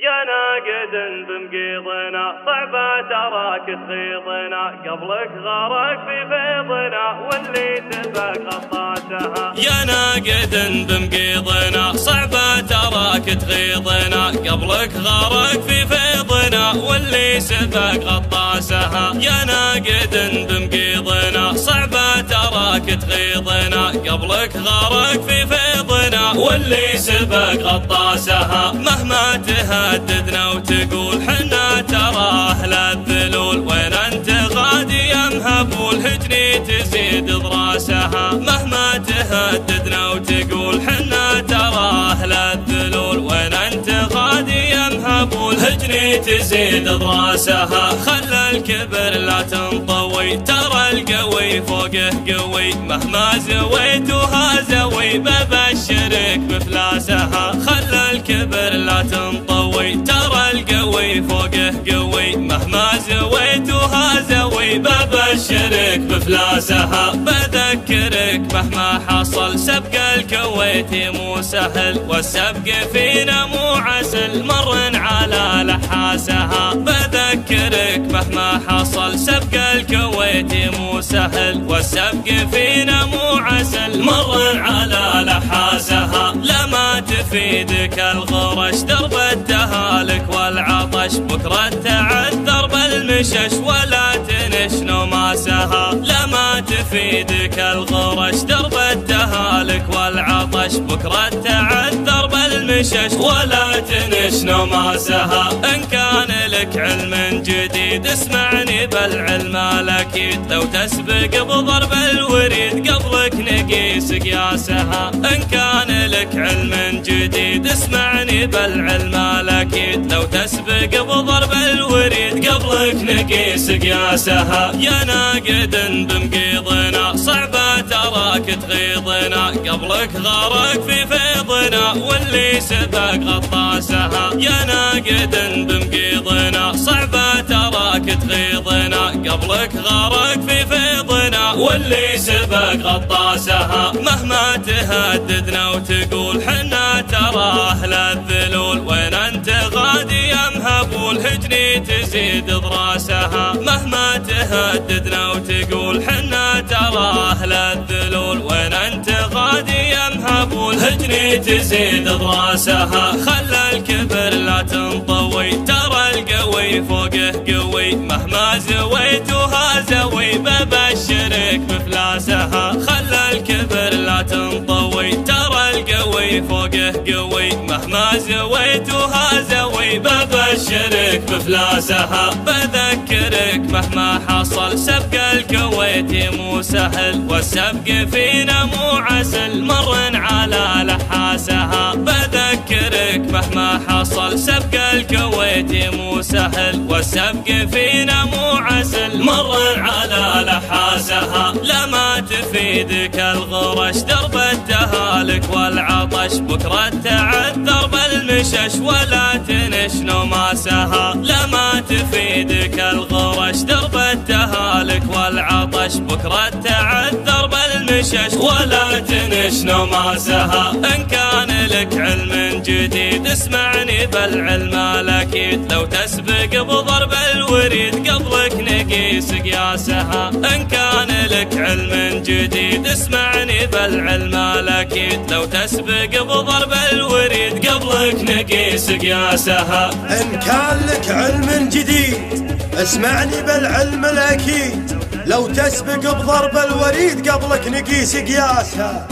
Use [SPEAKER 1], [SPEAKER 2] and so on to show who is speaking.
[SPEAKER 1] يا ناقد بمقيضنا صعبة تراك تغيظنا، قبلك غرق في فيضنا واللي سبق غطاسها.
[SPEAKER 2] يا ناقد بمقيضنا صعبة تراك تغيظنا، قبلك غرق في فيضنا واللي سبق غطاسها. يا ناقد بمقيضنا صعبة تراك تغيظنا، قبلك غرق في فيضنا واللي سبق غطاسها. مهما تهددنا وتقول حنا ترى أهل الذلول، وين أنت غادي يا مهبول هجني تزيد ضراسها. مهما تهددنا وتقول حنا ترى أهل الذلول، وين أنت غادي يا مهبول هجني تزيد ضراسها. خلى الكبر لا تنطوي، ترى القوي فوقه قوي، مهما زويت وهازوي ببشرك بفلاسها. خلى الكبر لا تنطوي، ترى القوي فوقه قوي، مهما زويت وهازوي ببشرك بفلاسها. بذكرك مهما حصل سبق الكويت مو سهل، والسبق فينا مو عسل مر على لحاسها. بذكرك مهما حصل سبق الكويت مو سهل، والسبق فينا مو عسل مر على لحاسها. لما تفيدك الغرش درب التهالك والعطش، بكرة تعذر بالمشش ولا تنش نماسها. لما تفيدك الغرش درب التهالك والعطش، بكرة تعذر بالمشش ولا تنش نماسها. إن كان لك علم جديد اسمعني بالعلم الأكيد، لو تسبق بضرب الوريد قبلك نقيس قياسها. إن كان لك علم جديد اسمعني بالعلم الأكيد، لو تسبق بضرب الوريد قبلك نقيس قياسها. يا ناقد بمقيضنا صعبة تراك تغيظنا، قبلك غرق في فيضنا واللي سبق غطاسها. يا ناقد بمقيضنا صعبة تراك تغيظنا، قبلك غرق في فيضنا واللي سبق غطاسها. مهما تهددنا وتقول حنا ترى أهل الذلول، وين أنت غادي يا مهبول هجني تزيد ضراسها. مهما تهددنا وتقول حنا ترى أهل الذلول، وين أنت غادي يا مهبول هجني تزيد ضراسها. خلى الكبر لا تنطوي، ترى القوي فوقه قوي، مهما زويت وهازوي ببشرك بفلاسها. خلى الكبر لا تنطوي، ترى القوي فوقه قوي، مهما زويت وهازوي ببشرك بفلاسها. بذكرك مهما حصل سبق الكويت مو سهل، والسبق فينا مو عسل مر على لحاسها. بذكرك مهما حصل سبق الكويت مو سهل، والسبق فينا مو عسل مر على لحاسها. لما تفيدك الغرش درب التهالك والعطش، بكرة تعذر بالمشش ولا تنش نماسها. لما تفيدك الغرش درب التهالك والعطش، بكرة تعذر بالمشش ولا تنش نماسها. إن كان لك علم جديد اسمعني بالعلم الأكيد، لو تسبق بضرب الوريد قبلك نقيس قياسها. إن كان لك علم جديد اسمعني بالعلم الأكيد، لو تسبق بضرب الوريد قبلك نقيس قياسها.
[SPEAKER 3] إن كان لك علم جديد اسمعني بالعلم الأكيد، لو تسبق بضرب الوريد قبلك نقيس قياسها.